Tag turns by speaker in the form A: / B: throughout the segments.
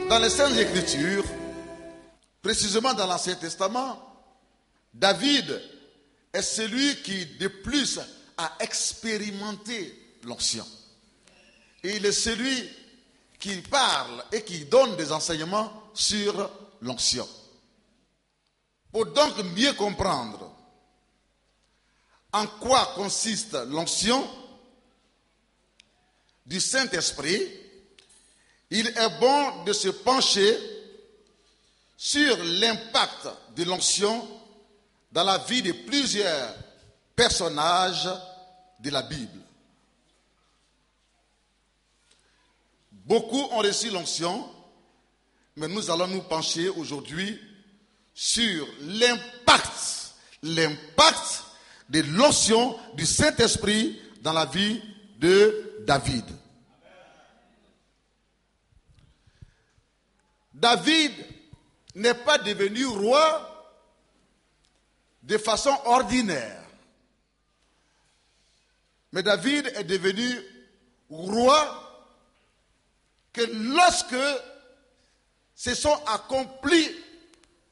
A: Dans les Saintes Écritures, précisément dans l'Ancien Testament, David est celui qui de plus a expérimenté l'onction. Et il est celui qui parle et qui donne des enseignements sur l'onction. Pour donc mieux comprendre en quoi consiste l'onction du Saint-Esprit, il est bon de se pencher sur l'impact de l'onction dans la vie de plusieurs personnages de la Bible. Beaucoup ont reçu l'onction, mais nous allons nous pencher aujourd'hui sur l'impact de l'onction du Saint-Esprit dans la vie de David. David n'est pas devenu roi de façon ordinaire. Mais David est devenu roi que lorsque se sont accomplis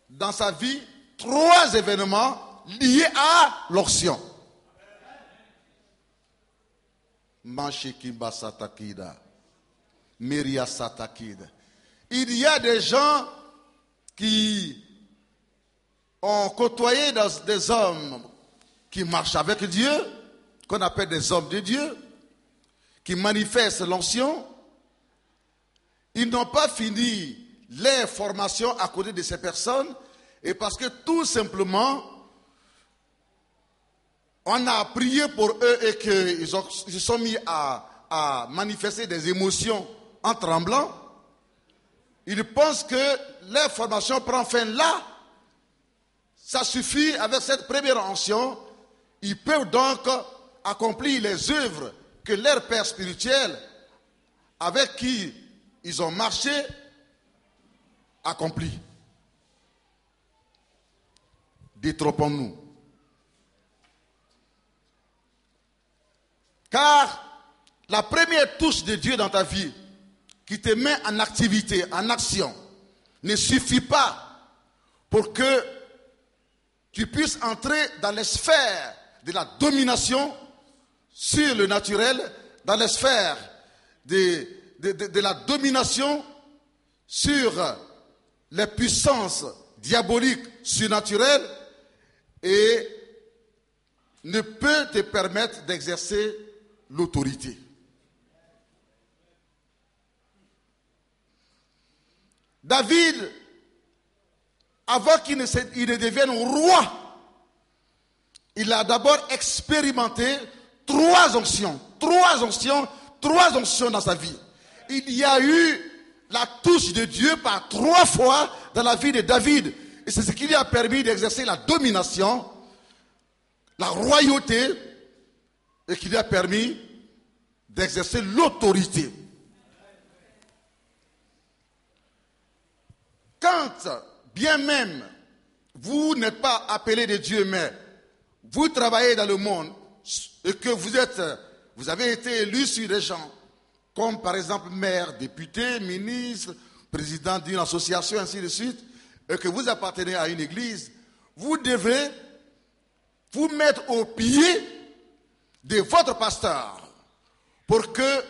A: dans sa vie 3 événements liés à l'onction. Manshikimba Satakida, Meria Satakida. Il y a des gens qui ont côtoyé des hommes qui marchent avec Dieu, qu'on appelle des hommes de Dieu, qui manifestent l'onction. Ils n'ont pas fini leur formation à côté de ces personnes, et parce que tout simplement, on a prié pour eux et qu'ils se sont mis à manifester des émotions en tremblant. Ils pensent que leur formation prend fin là. Ça suffit avec cette première onction. Ils peuvent donc accomplir les œuvres que leur père spirituel, avec qui ils ont marché, accomplit. Détrompons-nous. Car la première touche de Dieu dans ta vie, qui te met en activité, en action, ne suffit pas pour que tu puisses entrer dans les sphères de la domination sur le naturel, dans les sphères de la domination sur les puissances diaboliques surnaturelles, et ne peut te permettre d'exercer l'autorité. David, avant qu'il ne devienne roi, il a d'abord expérimenté 3 onctions dans sa vie. Il y a eu la touche de Dieu par 3 fois dans la vie de David. Et c'est ce qui lui a permis d'exercer la domination, la royauté, et qui lui a permis d'exercer l'autorité. Quand, bien même, vous n'êtes pas appelé de Dieu, mais vous travaillez dans le monde et que vous avez été élu sur des gens, comme par exemple maire, député, ministre, président d'une association, ainsi de suite, et que vous appartenez à une église, vous devez vous mettre au pied de votre pasteur pour que,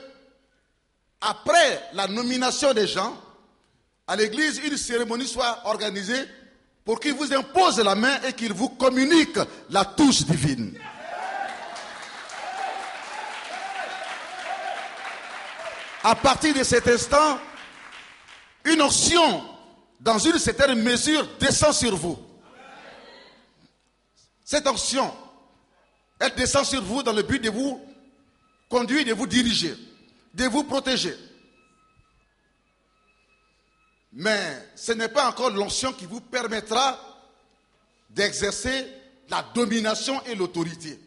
A: après la nomination des gens, à l'église, une cérémonie soit organisée pour qu'il vous impose la main et qu'il vous communique la touche divine. À partir de cet instant, une onction, dans une certaine mesure, descend sur vous. Cette onction, elle descend sur vous dans le but de vous conduire, de vous diriger, de vous protéger. Mais ce n'est pas encore l'onction qui vous permettra d'exercer la domination et l'autorité.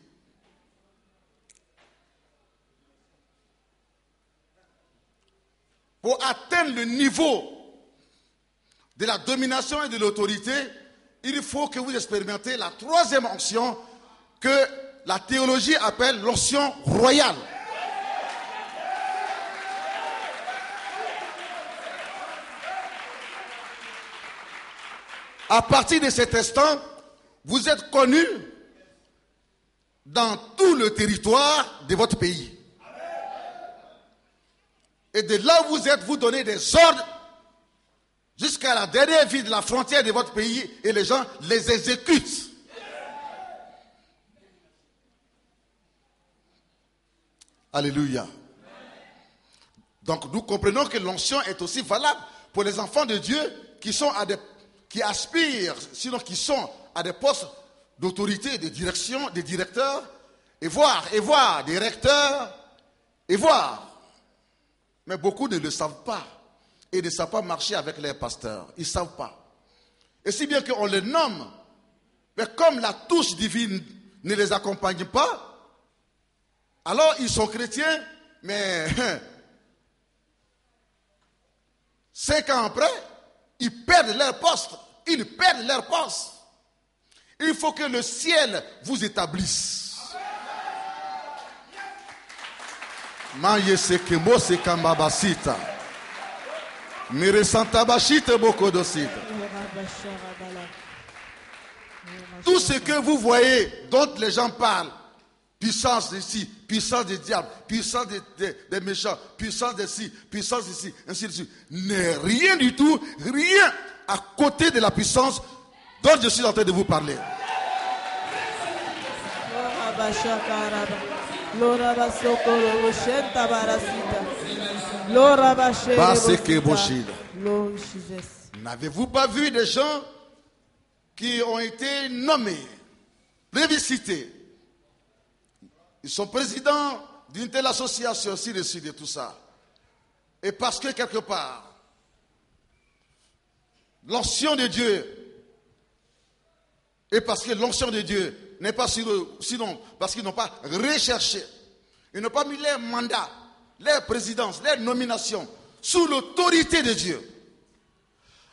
A: Pour atteindre le niveau de la domination et de l'autorité, il faut que vous expérimentez la troisième onction que la théologie appelle l'onction royale. À partir de cet instant, vous êtes connu dans tout le territoire de votre pays. Et de là où vous êtes, vous donnez des ordres jusqu'à la dernière ville de la frontière de votre pays et les gens les exécutent. Alléluia. Donc nous comprenons que l'onction est aussi valable pour les enfants de Dieu qui aspirent, sinon qui sont à des postes d'autorité, de direction, des directeurs, et voir, des recteurs, et voir. Mais beaucoup ne le savent pas. Et ne savent pas marcher avec les pasteurs. Ils ne savent pas. Et si bien qu'on les nomme, mais comme la touche divine ne les accompagne pas, alors ils sont chrétiens, mais 5 ans après, ils perdent leur poste. Ils perdent leur poste. Il faut que le ciel vous établisse. Tout ce que vous voyez, dont les gens parlent, puissance d'ici, puissance des diables, puissance des méchants, puissance d'ici, puissance d'ici, ainsi de suite, n'est rien du tout, rien à côté de la puissance dont je suis en train de vous parler. N'avez-vous pas vu des gens qui ont été nommés, plébiscités? Ils sont présidents d'une telle association, ci, de suite, et tout ça. Et parce que quelque part, l'onction de Dieu, et parce que l'onction de Dieu n'est pas sur eux, sinon parce qu'ils n'ont pas recherché, ils n'ont pas mis leur mandat, leur présidence, leur nomination sous l'autorité de Dieu,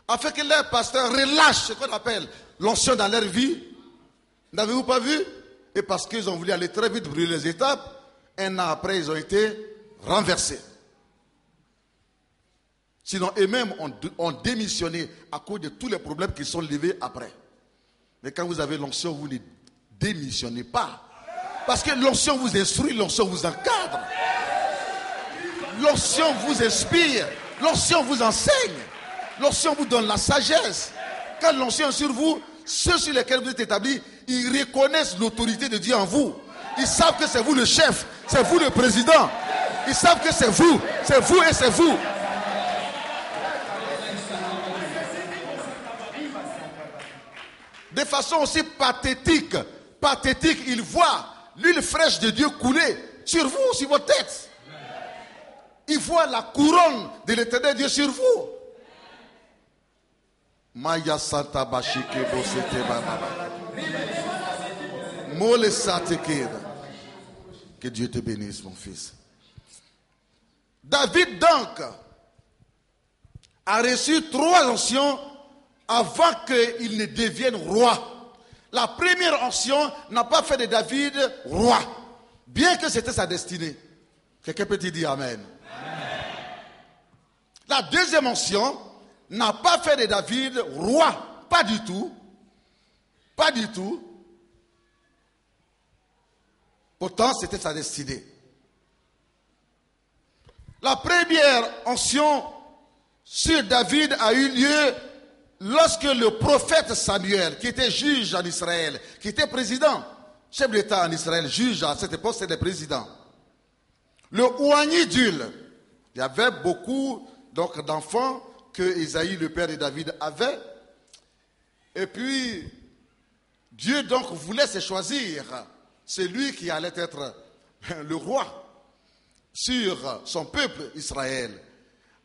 A: afin que leur pasteur relâche ce qu'on appelle l'onction dans leur vie. N'avez-vous pas vu? Et parce qu'ils ont voulu aller très vite brûler les étapes, un an après, ils ont été renversés. Sinon, eux-mêmes ont démissionné à cause de tous les problèmes qui sont levés après. Mais quand vous avez l'onction, vous ne démissionnez pas. Parce que l'onction vous instruit, l'onction vous encadre. L'onction vous inspire, l'onction vous enseigne. L'onction vous donne la sagesse. Quand l'onction est sur vous, ceux sur lesquels vous êtes établis, ils reconnaissent l'autorité de Dieu en vous. Ils savent que c'est vous le chef, c'est vous le président. Ils savent que c'est vous et c'est vous. De façon aussi pathétique, ils voient l'huile fraîche de Dieu couler sur vous, sur votre tête. Ils voient la couronne de l'éternel Dieu sur vous. Maya Santa Bashike Bosete Baba. Mole Satekeda. Que Dieu te bénisse, mon fils. David, donc, a reçu 3 onction avant qu'il ne devienne roi. La première onction n'a pas fait de David roi, bien que c'était sa destinée. Quelqu'un peut dire Amen. La deuxième onction n'a pas fait de David roi, pas du tout, Pas du tout. Pourtant, c'était sa destinée. La première onction sur David a eu lieu lorsque le prophète Samuel, qui était juge en Israël, qui était président, chef d'État en Israël, juge à cette époque, c'était le président. Le oigné d'huile. Il y avait beaucoup d'enfants que Isaïe, le père de David, avait. Et puis, Dieu donc voulait se choisir celui qui allait être le roi sur son peuple Israël.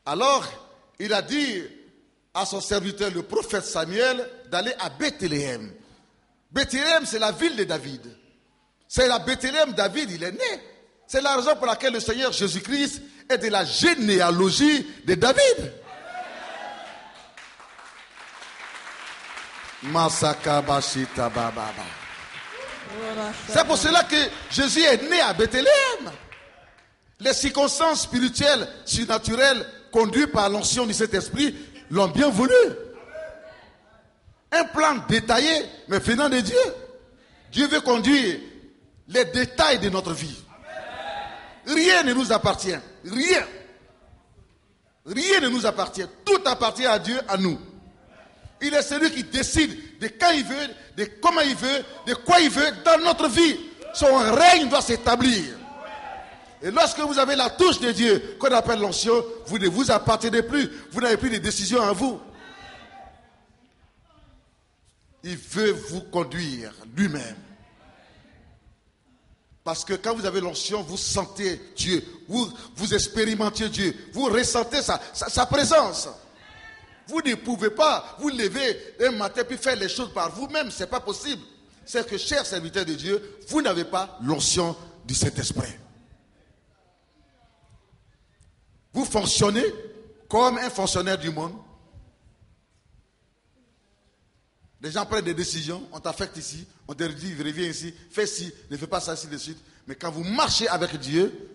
A: Alors, il a dit à son serviteur, le prophète Samuel, d'aller à Bethléem. Bethléem, c'est la ville de David. C'est la Bethléem, David, il est né. C'est la raison pour laquelle le Seigneur Jésus-Christ est de la généalogie de David. C'est pour cela que Jésus est né à Bethléem. Les circonstances spirituelles, surnaturelles, conduites par l'onction du Saint-Esprit, l'ont bien voulu. Un plan détaillé, mais venant de Dieu. Dieu veut conduire les détails de notre vie. Rien ne nous appartient. Rien. Rien ne nous appartient. Tout appartient à Dieu, à nous. Il est celui qui décide de quand il veut, de comment il veut, de quoi il veut dans notre vie. Son règne doit s'établir. Et lorsque vous avez la touche de Dieu, qu'on appelle l'onction, vous ne vous appartenez plus. Vous n'avez plus de décision à vous. Il veut vous conduire lui-même. Parce que quand vous avez l'onction, vous sentez Dieu. Vous expérimentez Dieu. Vous ressentez sa présence. Vous ne pouvez pas vous lever un matin puis faire les choses par vous-même. Ce n'est pas possible. C'est que, chers serviteurs de Dieu, vous n'avez pas l'onction du Saint-Esprit. Vous fonctionnez comme un fonctionnaire du monde. Les gens prennent des décisions, on t'affecte ici, on te dit, reviens ici, fais ci, ne fais pas ça, ainsi de suite. Mais quand vous marchez avec Dieu,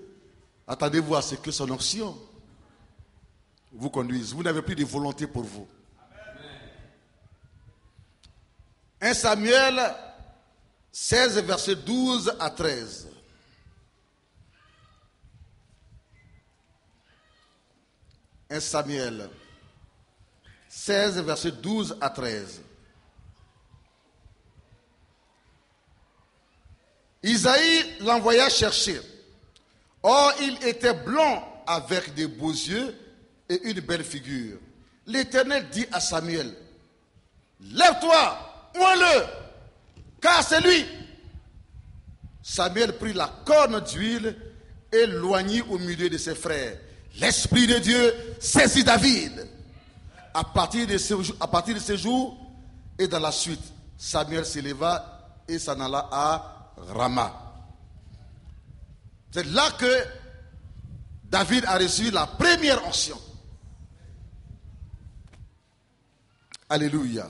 A: attendez-vous à ce que son onction vous conduise. Vous n'avez plus de volonté pour vous. 1 Samuel 16, versets 12 à 13. « 1 Samuel 16, versets 12 à 13. Isaïe l'envoya chercher. Or, il était blond avec de beaux yeux et une belle figure. L'Éternel dit à Samuel, « Lève-toi, oins-le, car c'est lui. » Samuel prit la corne d'huile et l'oignit au milieu de ses frères. L'Esprit de Dieu saisit David. À partir de ce jour et dans la suite, Samuel s'éleva et s'en alla à Rama. C'est là que David a reçu la première onction. Alléluia.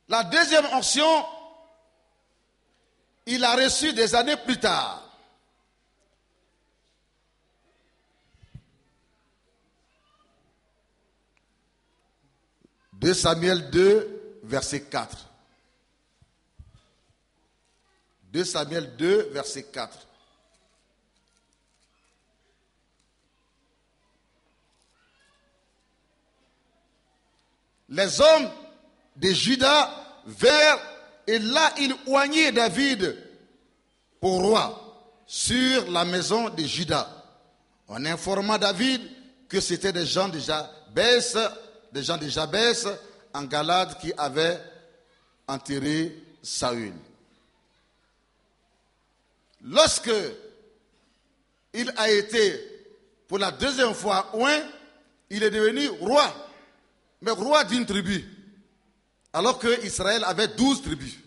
A: La deuxième onction, il a reçu des années plus tard. De Samuel 2, verset 4. 2 Samuel 2, verset 4. Les hommes de Juda vinrent et là il oignit David pour roi sur la maison de Juda. On informa David que c'était des gens de Jabès en Galade qui avaient enterré Saül. Lorsque il a été pour la deuxième fois oint, il est devenu roi, mais roi d'une tribu, alors que Israël avait 12 tribus.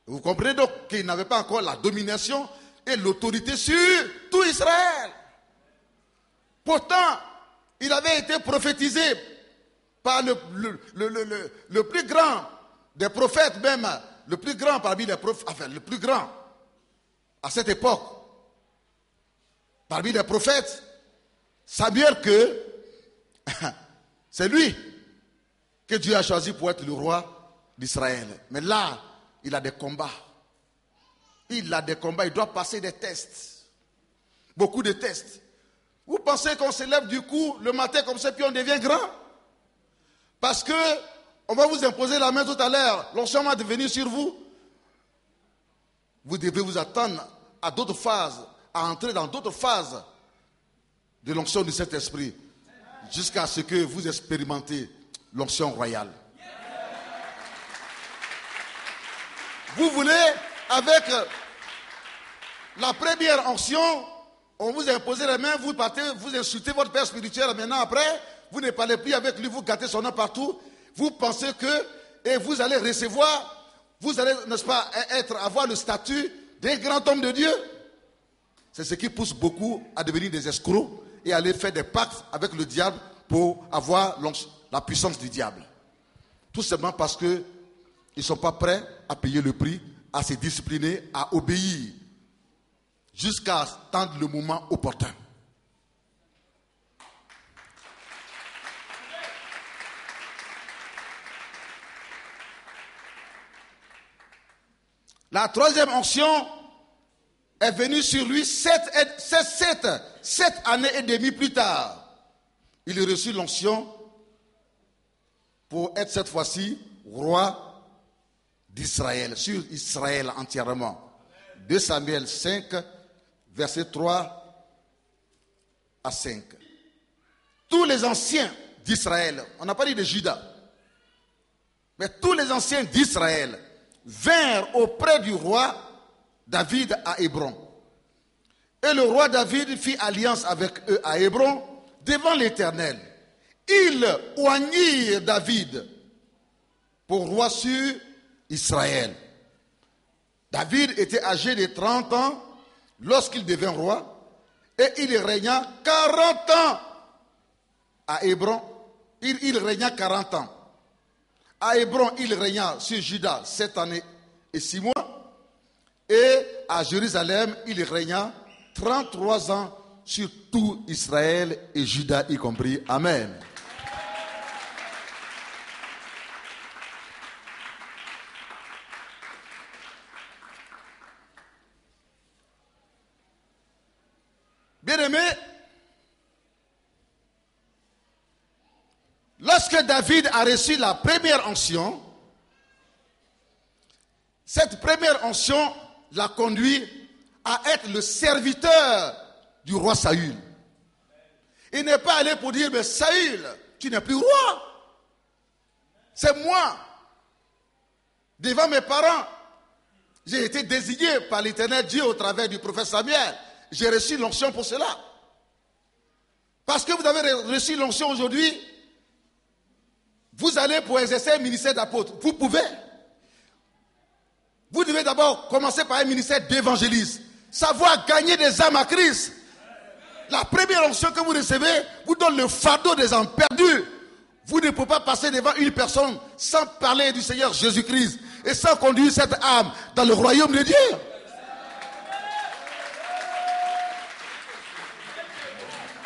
A: Vous comprenez donc qu'il n'avait pas encore la domination et l'autorité sur tout Israël. Pourtant, il avait été prophétisé par le plus grand des prophètes, même le plus grand parmi les prophètes, enfin le plus grand à cette époque, parmi les prophètes, Samuel, que C'est lui que Dieu a choisi pour être le roi d'Israël. Mais là, il a des combats. Il doit passer des tests. Beaucoup de tests. Vous pensez qu'on se lève du coup le matin comme ça puis on devient grand? Parce que on va vous imposer la main tout à l'heure. L'onction va devenir sur vous. Vous devez vous attendre à d'autres phases, à entrer dans d'autres phases de l'onction du Saint-Esprit, jusqu'à ce que vous expérimentez l'onction royale. Vous voulez, avec la première onction, on vous a imposé les mains, vous partez, vous insultez votre père spirituel. Maintenant, après, vous ne parlez plus avec lui, vous gâtez son nom partout. Vous pensez que, et vous allez recevoir, vous allez, n'est-ce pas, avoir le statut d'un grand homme de Dieu. C'est ce qui pousse beaucoup à devenir des escrocs et à aller faire des pactes avec le diable pour avoir la puissance du diable. Tout simplement parce qu'ils ne sont pas prêts à payer le prix, à se discipliner, à obéir, jusqu'à attendre le moment opportun. La troisième onction est venue sur lui 7 années et demie plus tard. Il a reçu l'onction pour être cette fois-ci roi d'Israël, sur Israël entièrement. 2 Samuel 5, versets 3 à 5. Tous les anciens d'Israël, on n'a pas dit de Juda, mais tous les anciens d'Israël vinrent auprès du roi David à Hébron. Et le roi David fit alliance avec eux à Hébron devant l'Éternel. Ils oignirent David pour roi sur Israël. David était âgé de 30 ans lorsqu'il devint roi et il régna 40 ans à Hébron. Il régna 40 ans. À Hébron, il régna sur Juda 7 années et 6 mois. Et à Jérusalem, il régna 33 ans sur tout Israël et Juda y compris. Amen. Bien-aimés, lorsque David a reçu la première onction, cette première onction l'a conduit à être le serviteur du roi Saül. Il n'est pas allé pour dire, mais Saül, tu n'es plus roi. C'est moi. Devant mes parents, j'ai été désigné par l'Éternel Dieu au travers du prophète Samuel. J'ai reçu l'onction pour cela. Parce que vous avez reçu l'onction aujourd'hui, vous allez pour exercer un ministère d'apôtre. Vous pouvez. Vous devez d'abord commencer par un ministère d'évangéliste. Savoir gagner des âmes à Christ. La première onction que vous recevez vous donne le fardeau des âmes perdues. Vous ne pouvez pas passer devant une personne sans parler du Seigneur Jésus-Christ et sans conduire cette âme dans le royaume de Dieu.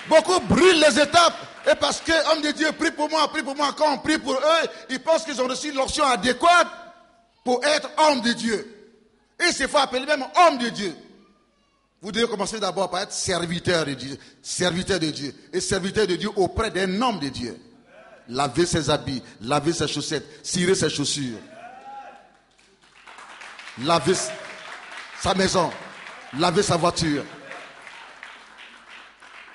A: Beaucoup brûlent les étapes. Et parce que, homme de Dieu, prie pour moi. Quand on prie pour eux, ils pensent qu'ils ont reçu l'onction adéquate pour être homme de Dieu. Et il se faut appeler même homme de Dieu. Vous devez commencer d'abord par être serviteur de Dieu. Serviteur de Dieu. Et serviteur de Dieu auprès d'un homme de Dieu. Laver ses habits, laver ses chaussettes, cirer ses chaussures. Laver sa maison, laver sa voiture.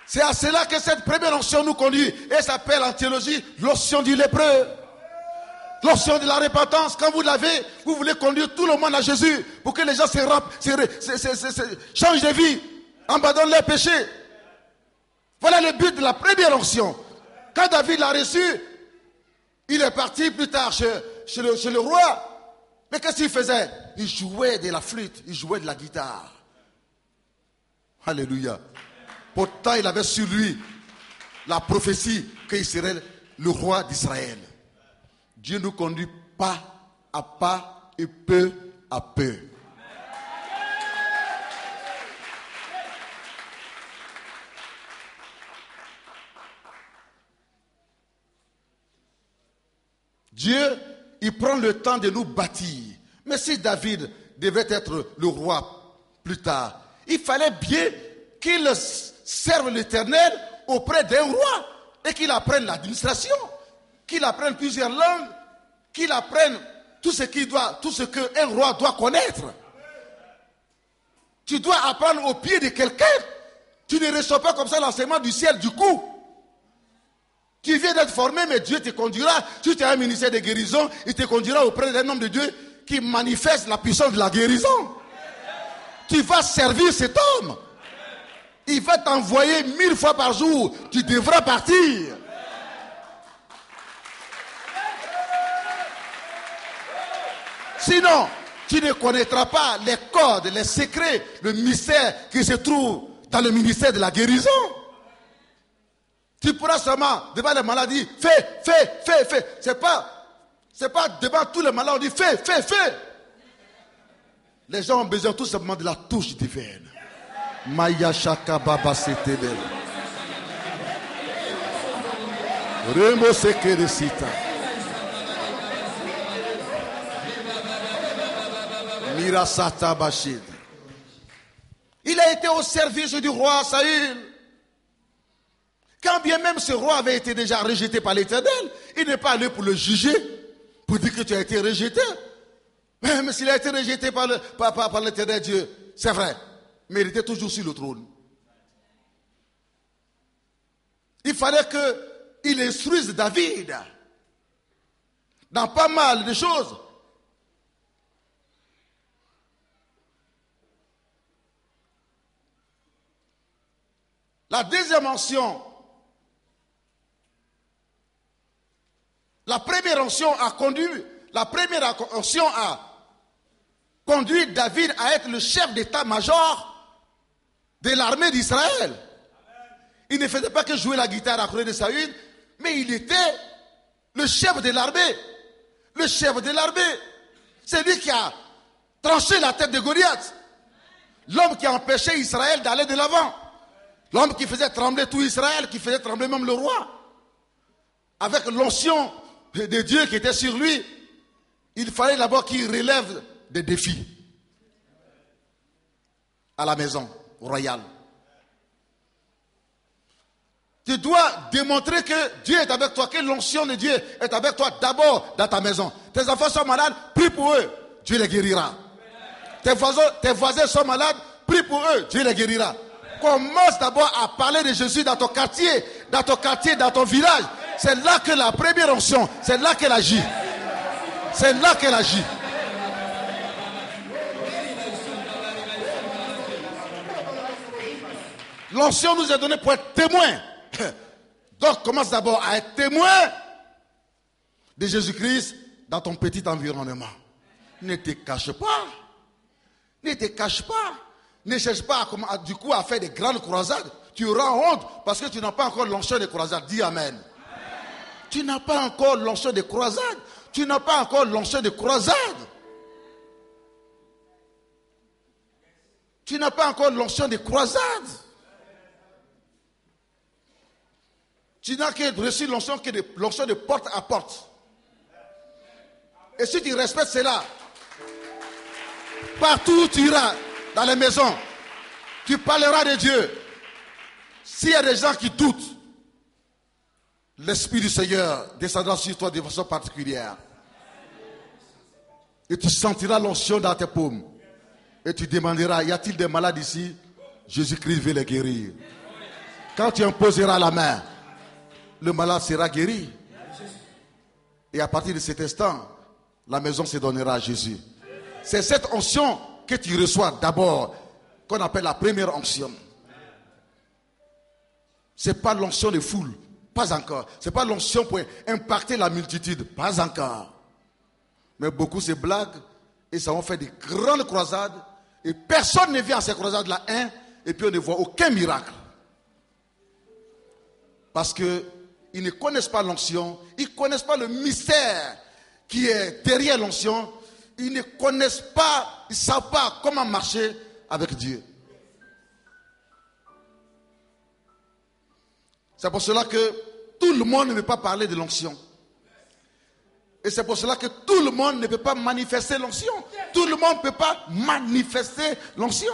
A: C'est à cela que cette première onction nous conduit. Et s'appelle en théologie l'onction du lépreux. L'onction de la repentance. Quand vous l'avez, vous voulez conduire tout le monde à Jésus. Pour que les gens changent de vie. Abandonnent leurs péchés. Voilà le but de la première onction. Quand David l'a reçu, il est parti plus tard chez le roi. Mais qu'est-ce qu'il faisait? Il jouait de la flûte. Il jouait de la guitare. Alléluia. Pourtant, il avait sur lui la prophétie qu'il serait le roi d'Israël. Dieu nous conduit pas à pas et peu à peu. Dieu, il prend le temps de nous bâtir. Mais si David devait être le roi plus tard, il fallait bien qu'il serve l'Éternel auprès d'un roi et qu'il apprenne l'administration, qu'il apprenne plusieurs langues, qu'il apprenne tout ce qu'un roi doit connaître. Tu dois apprendre au pied de quelqu'un. Tu ne reçois pas comme ça l'enseignement du ciel du coup. Tu viens d'être formé, mais Dieu te conduira. Si tu as un ministère de guérison, il te conduira auprès d'un homme de Dieu qui manifeste la puissance de la guérison. Tu vas servir cet homme. Il va t'envoyer 1000 fois par jour. Tu devras partir. Sinon, tu ne connaîtras pas les codes, les secrets, le mystère qui se trouve dans le ministère de la guérison. Tu pourras seulement, devant les maladies, fais. C'est pas devant tous les malades, on dit fais. Les gens ont besoin tout simplement de la touche divine. Maya Shaka Baba Setebel. Remo Sekeresita. Mirasata Bashid. Il a été au service du roi Saül. Quand bien même ce roi avait été déjà rejeté par l'Éternel, il n'est pas allé pour le juger, pour dire que tu as été rejeté. Mais s'il a été rejeté par l'Éternel Dieu, c'est vrai, mais il était toujours sur le trône. Il fallait qu'il instruise David dans pas mal de choses. La deuxième onction, la première onction a conduit David à être le chef d'état-major de l'armée d'Israël. Il ne faisait pas que jouer la guitare à côté de Saül, mais il était le chef de l'armée. Le chef de l'armée, c'est lui qui a tranché la tête de Goliath. L'homme qui a empêché Israël d'aller de l'avant. L'homme qui faisait trembler tout Israël, qui faisait trembler même le roi. Avec l'onction de Dieu qui était sur lui, il fallait d'abord qu'il relève des défis à la maison royale. Tu dois démontrer que Dieu est avec toi, que l'onction de Dieu est avec toi d'abord dans ta maison. Tes enfants sont malades, prie pour eux, Dieu les guérira. Tes voisins sont malades, prie pour eux, Dieu les guérira. Commence d'abord à parler de Jésus dans ton quartier, dans ton village. C'est là que la première onction, c'est là qu'elle agit. C'est là qu'elle agit. L'onction nous est donnée pour être témoin. Donc commence d'abord à être témoin de Jésus-Christ dans ton petit environnement. Ne te cache pas. Ne te cache pas. Ne cherche pas à faire des grandes croisades. Tu auras honte parce que tu n'as pas encore l'onction des croisades. Dis Amen. Tu n'as pas encore l'onction des croisades. Tu n'as pas encore l'onction des croisades. Tu n'as pas encore l'onction des croisades. Tu n'as reçu l'onction que de l'onction de porte à porte. Et si tu respectes cela, partout où tu iras, dans les maisons, tu parleras de Dieu. S'il y a des gens qui doutent, l'Esprit du Seigneur descendra sur toi de façon particulière. Et tu sentiras l'onction dans tes paumes. Et tu demanderas, y a-t-il des malades ici? Jésus-Christ veut les guérir. Quand tu imposeras la main, le malade sera guéri. Et à partir de cet instant, la maison se donnera à Jésus. C'est cette onction que tu reçois d'abord, qu'on appelle la première onction. Ce n'est pas l'onction de foule, pas encore. Ce n'est pas l'onction pour impacter la multitude, pas encore. Mais beaucoup se blaguent et ça va faire des grandes croisades et personne ne vient à ces croisades-là, et puis on ne voit aucun miracle. Parce qu'ils ne connaissent pas l'onction, ils ne connaissent pas le mystère qui est derrière l'onction. Ils ne connaissent pas, ils ne savent pas comment marcher avec Dieu. C'est pour cela que tout le monde ne veut pas parler de l'onction. Et c'est pour cela que tout le monde ne peut pas manifester l'onction. Tout le monde ne peut pas manifester l'onction.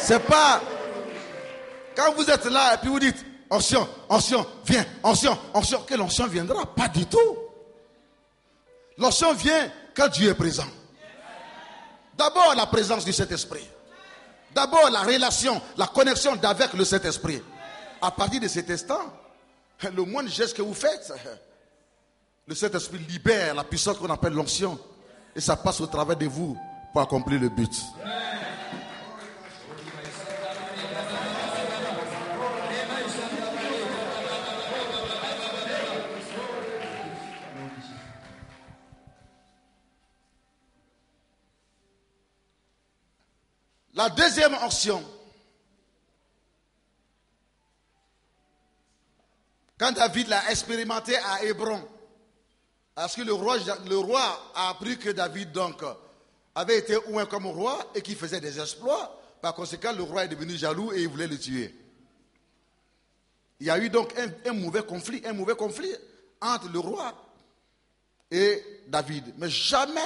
A: C'est pas quand vous êtes là et puis vous dites onction, onction, viens, onction, onction, que l'onction viendra. Pas du tout. L'onction vient quand Dieu est présent. D'abord la présence du Saint-Esprit. D'abord la relation, la connexion avec le Saint-Esprit. À partir de cet instant, le moindre geste que vous faites, le Saint-Esprit libère la puissance qu'on appelle l'onction. Et ça passe au travers de vous pour accomplir le but. La deuxième onction, quand David l'a expérimenté à Hébron, parce que le roi a appris que David donc avait été oint comme roi et qu'il faisait des exploits. Par conséquent, le roi est devenu jaloux et il voulait le tuer. Il y a eu donc un mauvais conflit entre le roi et David. Mais jamais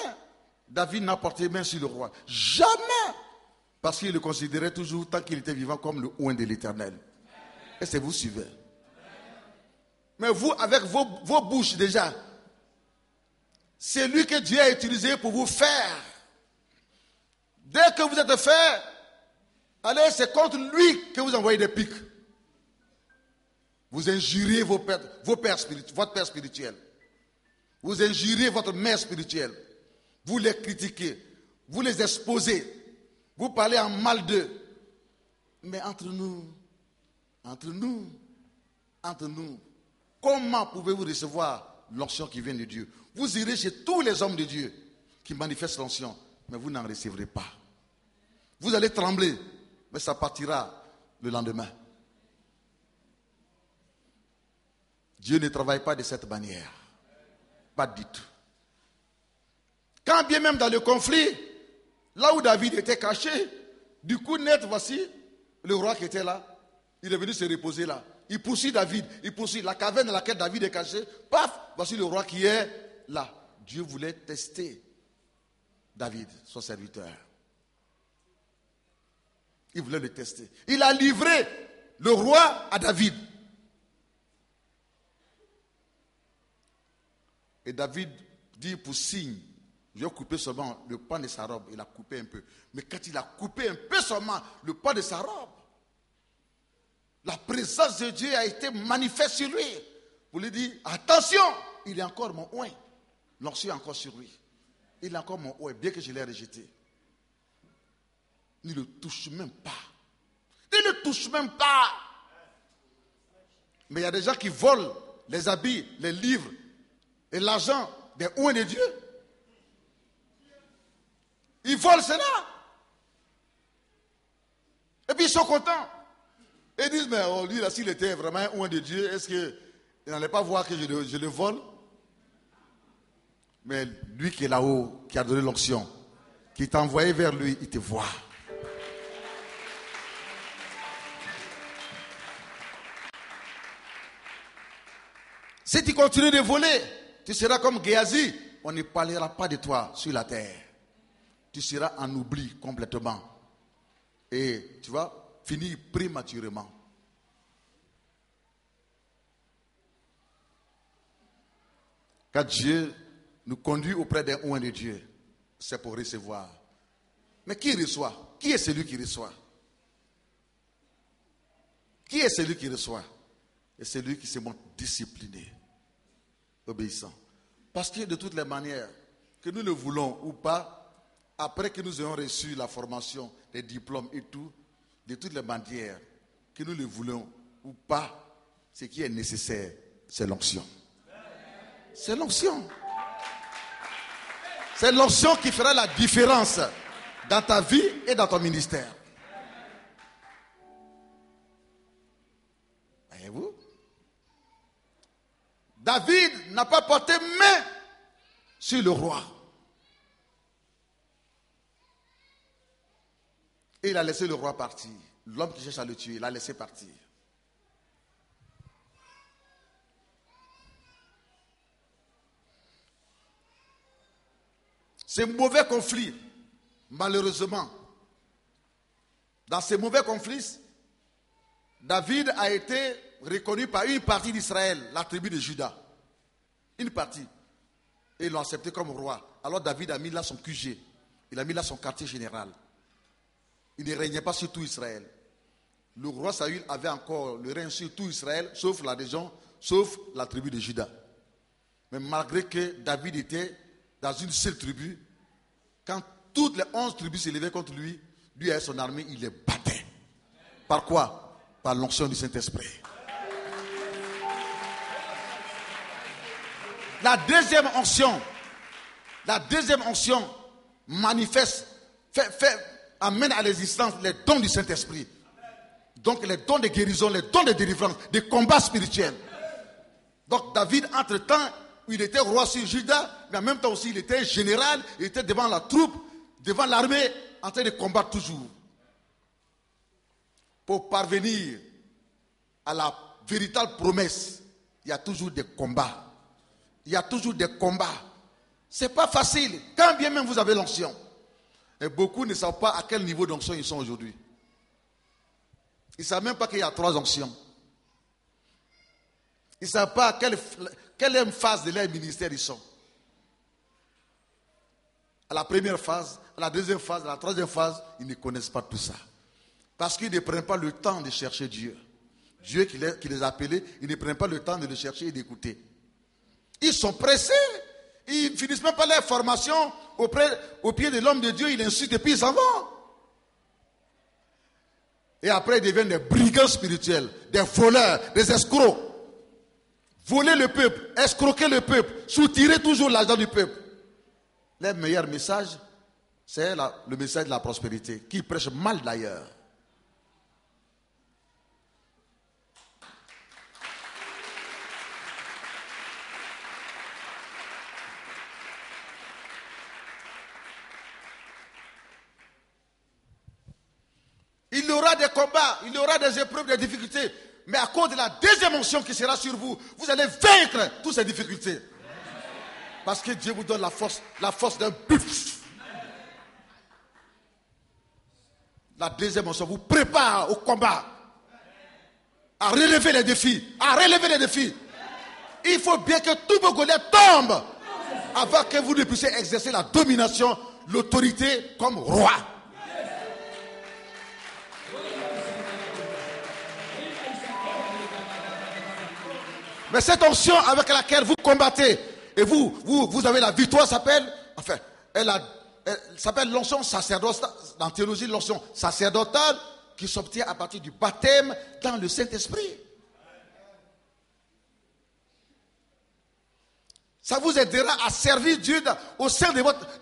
A: David n'a porté main sur le roi. Jamais. Parce qu'il le considérait toujours, tant qu'il était vivant, comme le oint de l'Éternel. Est-ce que vous suivez? Mais vous, avec vos bouches déjà, c'est lui que Dieu a utilisé pour vous faire. Dès que vous êtes fait, allez, c'est contre lui que vous envoyez des pics. Vous injuriez votre père spirituel. Vous injuriez votre mère spirituelle. Vous les critiquez. Vous les exposez. Vous parlez en mal d'eux. Mais entre nous, comment pouvez-vous recevoir l'onction qui vient de Dieu? Vous irez chez tous les hommes de Dieu qui manifestent l'onction, mais vous n'en recevrez pas. Vous allez trembler, mais ça partira le lendemain. Dieu ne travaille pas de cette manière. Pas du tout. Quand bien même dans le conflit, là où David était caché, du coup net, voici le roi qui était là. Il est venu se reposer là. Il poursuit David. Il poursuit la caverne dans laquelle David est caché. Paf, voici le roi qui est là. Dieu voulait tester David, son serviteur. Il voulait le tester. Il a livré le roi à David. Et David dit pour signe, je vais couper seulement le pan de sa robe. Il a coupé un peu. Mais quand il a coupé un peu seulement le pan de sa robe, la présence de Dieu a été manifeste sur lui. Pour lui dire, attention, il est encore mon oint. L'onction est encore sur lui. Il est encore mon oint, bien que je l'ai rejeté. Il ne le touche même pas. Il ne le touche même pas. Mais il y a des gens qui volent les habits, les livres et l'argent des oints de Dieu. Ils volent cela. Et puis ils sont contents. Et ils disent, mais oh, lui là, s'il était vraiment un oint de Dieu, est-ce qu'il n'allait pas voir que je le vole? Mais lui qui est là-haut, qui a donné l'onction, qui t'a envoyé vers lui, il te voit. Si tu continues de voler, tu seras comme Géasi. On ne parlera pas de toi sur la terre. Tu seras en oubli complètement. Et tu vas finir prématurément. Quand Dieu nous conduit auprès d'un oint de Dieu, c'est pour recevoir. Mais qui reçoit? Qui est celui qui reçoit? Qui est celui qui reçoit? C'est celui qui se montre discipliné, obéissant. Parce que de toutes les manières, que nous le voulons ou pas, après que nous ayons reçu la formation, les diplômes et tout, de toutes les manières, que nous le voulons ou pas, ce qui est nécessaire, c'est l'onction. C'est l'onction. C'est l'onction qui fera la différence dans ta vie et dans ton ministère. Voyez-vous? David n'a pas porté main sur le roi. Et il a laissé le roi partir. L'homme qui cherche à le tuer, il l'a laissé partir. Ces mauvais conflits, malheureusement, dans ces mauvais conflits, David a été reconnu par une partie d'Israël, la tribu de Juda. Une partie. Et ils l'ont accepté comme roi. Alors David a mis là son QG. Il a mis là son quartier général. Il ne régnait pas sur tout Israël. Le roi Saül avait encore le règne sur tout Israël, sauf la région, sauf la tribu de Juda. Mais malgré que David était dans une seule tribu, quand toutes les 11 tribus s'élevaient contre lui, lui avec son armée, il les battait. Par quoi? Par l'onction du Saint-Esprit. La deuxième onction manifeste, amène à l'existence les dons du Saint-Esprit. Donc les dons de guérison, les dons de délivrance, des combats spirituels. Donc David, entre-temps, il était roi sur Juda, mais en même temps aussi il était général, il était devant la troupe, devant l'armée, en train de combattre toujours. Pour parvenir à la véritable promesse, il y a toujours des combats. Il y a toujours des combats. Ce n'est pas facile, quand bien même vous avez l'onction. Et beaucoup ne savent pas à quel niveau d'onction ils sont aujourd'hui. Ils ne savent même pas qu'il y a 3 onctions. Ils ne savent pas à quelle phase de leur ministère ils sont. À la première phase, à la deuxième phase, à la troisième phase, ils ne connaissent pas tout ça. Parce qu'ils ne prennent pas le temps de chercher Dieu. Dieu qui les a appelés, ils ne prennent pas le temps de le chercher et d'écouter. Ils sont pressés. Ils ne finissent même pas leur formation au pied de l'homme de Dieu. Ils l'insultent et puis ils s'en vont. Et après, ils deviennent des brigands spirituels, des voleurs, des escrocs. Voler le peuple, escroquer le peuple, soutirer toujours l'argent du peuple. Leur meilleur message, c'est le message de la prospérité, qui prêche mal d'ailleurs. Il y aura des combats, il y aura des épreuves, des difficultés. Mais à cause de la deuxième onction qui sera sur vous, vous allez vaincre toutes ces difficultés. Parce que Dieu vous donne la force d'un buffle. La deuxième onction vous prépare au combat. À relever les défis. Il faut bien que tous vos Goliaths tombent avant que vous ne puissiez exercer la domination, l'autorité comme roi. Mais cette onction avec laquelle vous combattez et vous avez la victoire elle s'appelle l'onction sacerdotale, dans la théologie, l'onction sacerdotale qui s'obtient à partir du baptême dans le Saint-Esprit. Ça vous aidera à servir Dieu au sein de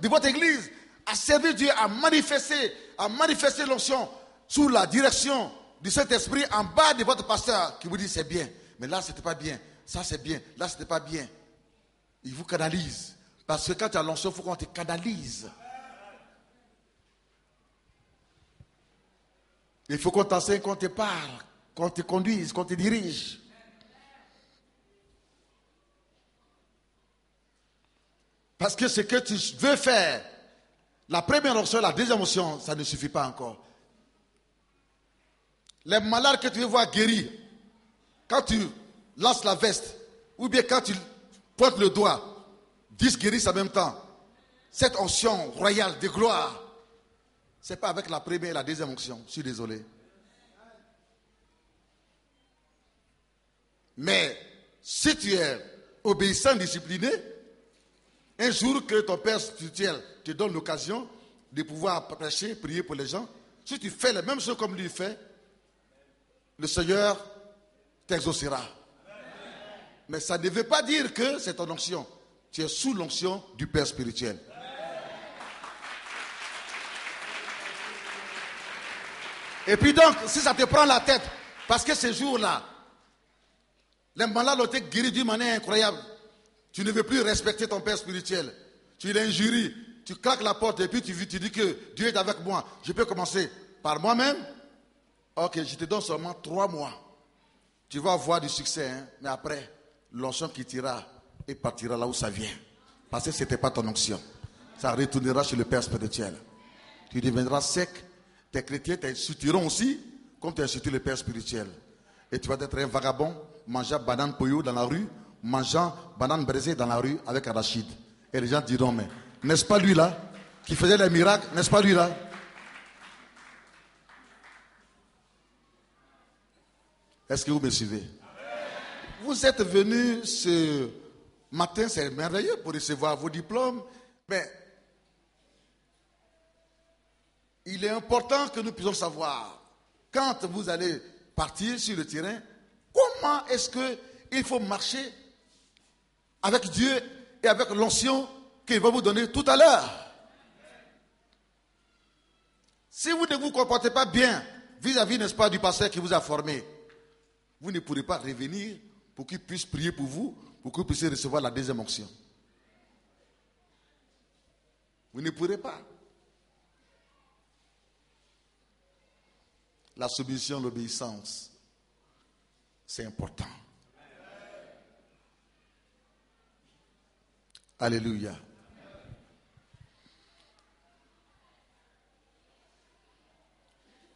A: votre église, à servir Dieu, à manifester l'onction sous la direction du Saint-Esprit en bas de votre pasteur qui vous dit c'est bien, mais là c'était pas bien. Ça c'est bien, là c'était pas bien. Il vous canalise. Parce que quand tu as l'onction, il faut qu'on te canalise. Il faut qu'on t'enseigne, qu'on te parle, qu'on te conduise, qu'on te dirige. Parce que ce que tu veux faire, la première onction, la deuxième onction, ça ne suffit pas encore. Les malades que tu veux voir guérir, quand tu lance la veste, ou bien quand tu pointes le doigt, 10 guérissent en même temps. Cette onction royale de gloire, ce n'est pas avec la première et la deuxième onction, je suis désolé. Mais si tu es obéissant, discipliné, un jour que ton père spirituel te donne l'occasion de pouvoir prêcher, prier pour les gens, si tu fais la même chose comme lui fait, le Seigneur t'exaucera. Mais ça ne veut pas dire que c'est ton onction. Tu es sous l'onction du Père spirituel. Et puis donc, si ça te prend la tête, parce que ces jours-là, les malades ont été guéris d'une manière incroyable. Tu ne veux plus respecter ton Père spirituel. Tu l'injuries, tu claques la porte et puis tu dis que Dieu est avec moi. Je peux commencer. par moi-même. Ok, je te donne seulement 3 mois. Tu vas avoir du succès, hein? Mais après, l'onction quittera et partira là où ça vient. Parce que ce n'était pas ton onction. Ça retournera chez le Père spirituel. Tu deviendras sec. Tes chrétiens t'insulteront aussi, comme tu insultes le Père spirituel. Et tu vas être un vagabond, mangeant banane poyo dans la rue, mangeant banane braisée dans la rue avec arachide. Et les gens diront, mais n'est-ce pas lui là, qui faisait les miracles, n'est-ce pas lui là? Est-ce que vous me suivez? Vous êtes venus ce matin, c'est merveilleux pour recevoir vos diplômes, mais il est important que nous puissions savoir, quand vous allez partir sur le terrain, comment est-ce qu'il faut marcher avec Dieu et avec l'onction qu'il va vous donner tout à l'heure. Si vous ne vous comportez pas bien vis-à-vis, n'est-ce pas, du pasteur qui vous a formé, vous ne pourrez pas revenir pour qu'il puisse prier pour vous, pour que vous puissiez recevoir la deuxième onction. Vous ne pourrez pas. La soumission, l'obéissance, c'est important. Alléluia.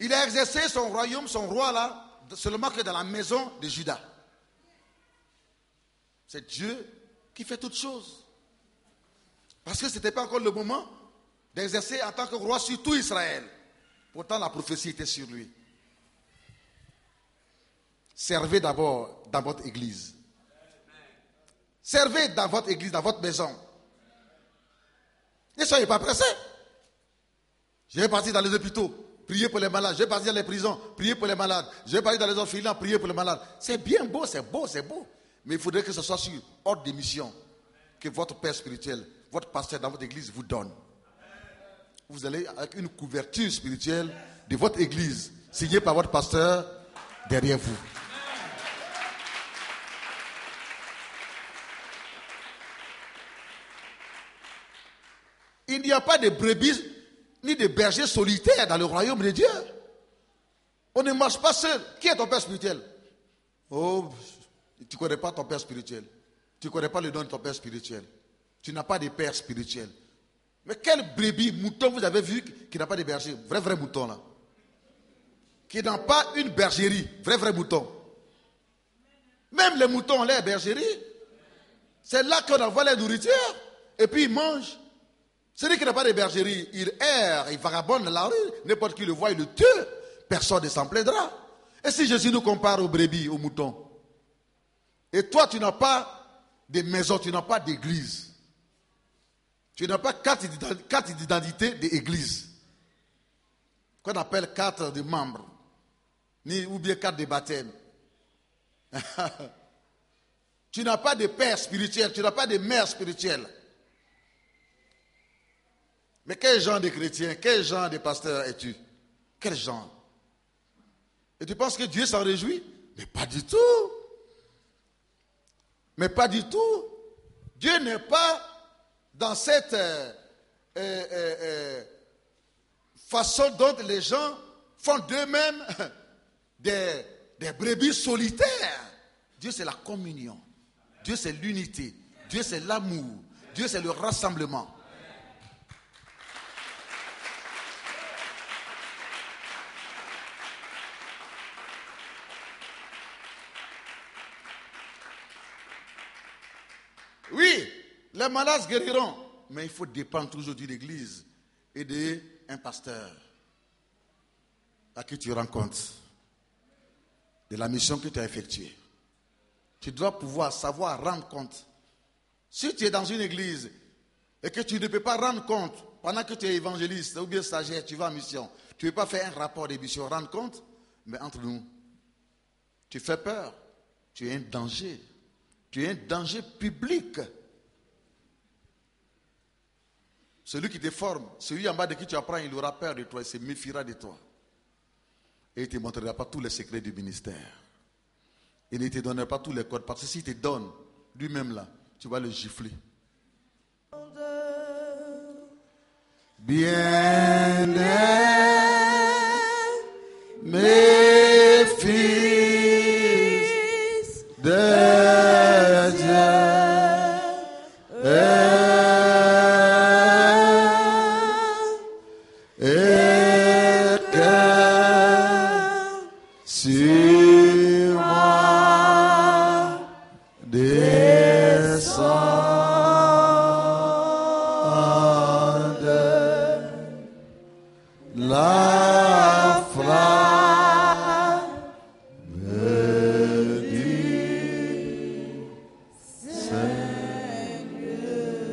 A: Il a exercé son royaume, son roi là, seulement que dans la maison de Juda. C'est Dieu qui fait toutes choses. Parce que ce n'était pas encore le moment d'exercer en tant que roi sur tout Israël. Pourtant la prophétie était sur lui. Servez d'abord dans votre église. Servez dans votre église, dans votre maison. Ne soyez pas pressés. Je vais partir dans les hôpitaux, prier pour les malades. Je vais partir dans les prisons, prier pour les malades. Je vais partir dans les orphelins, prier pour les malades. C'est bien beau, c'est beau, c'est beau. Mais il faudrait que ce soit sur ordre de mission que votre père spirituel, votre pasteur dans votre église vous donne. Vous allez avec une couverture spirituelle de votre église, signée par votre pasteur derrière vous. Il n'y a pas de brebis ni de bergers solitaires dans le royaume de Dieu. On ne marche pas seul. Qui est ton père spirituel? Oh, tu ne connais pas ton père spirituel. Tu ne connais pas le nom de ton père spirituel. Tu n'as pas de père spirituel. Mais quel brebis, mouton vous avez vu qui n'a pas de berger? Vrai mouton là. Qui n'a pas une bergerie. Vrai mouton. Même les moutons ont les bergeries. C'est là qu'on envoie la nourriture. Et puis ils mangent. Celui qui n'a pas de bergerie, il erre, il vagabonde dans la rue. N'importe qui le voit, il le tue. Personne ne s'en plaindra. Et si Jésus nous compare aux brebis, aux moutons, et toi tu n'as pas de maison, tu n'as pas d'église, tu n'as pas carte d'identité d'église, qu'on appelle carte de membre, ni ou bien carte de baptême. Tu n'as pas de père spirituel, tu n'as pas de mère spirituelle. Mais quel genre de chrétien, quel genre de pasteur es-tu? Quel genre? Et tu penses que Dieu s'en réjouit? Mais pas du tout. Mais pas du tout. Dieu n'est pas dans cette façon dont les gens font d'eux-mêmes des brebis solitaires. Dieu c'est la communion. Dieu c'est l'unité. Dieu c'est l'amour. Dieu c'est le rassemblement. Oui, les malades guériront, mais il faut dépendre toujours d'une église et d'un pasteur à qui tu rends compte de la mission que tu as effectuée. Tu dois pouvoir savoir rendre compte. Si tu es dans une église et que tu ne peux pas rendre compte pendant que tu es évangéliste ou bien stagiaire, tu vas en mission, tu ne peux pas faire un rapport de mission, rendre compte, mais entre nous, tu fais peur, tu es un danger. Tu es un danger public. Celui qui te forme, celui en bas de qui tu apprends, il aura peur de toi, il se méfiera de toi. Et il ne te montrera pas tous les secrets du ministère. Il ne te donnera pas tous les codes. Parce que s'il te donne, lui-même là, tu vas le gifler. Bien-aimé, et que sur moi descende la flamme du Seigneur.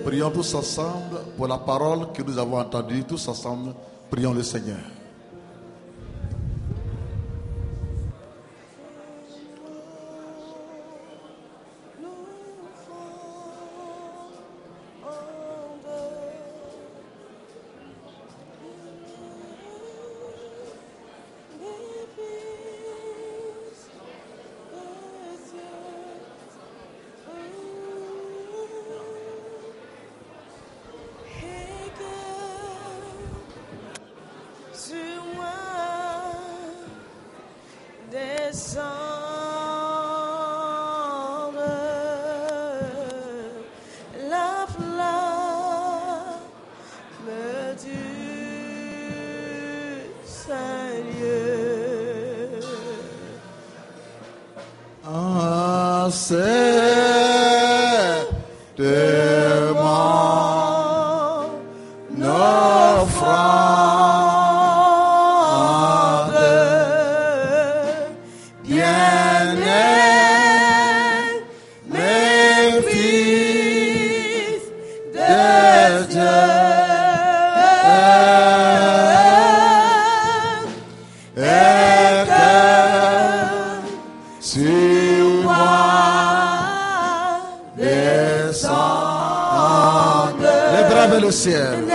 A: Prions tous ensemble pour la parole que nous avons entendue. Tous ensemble, prions le Seigneur.
B: Seigneur.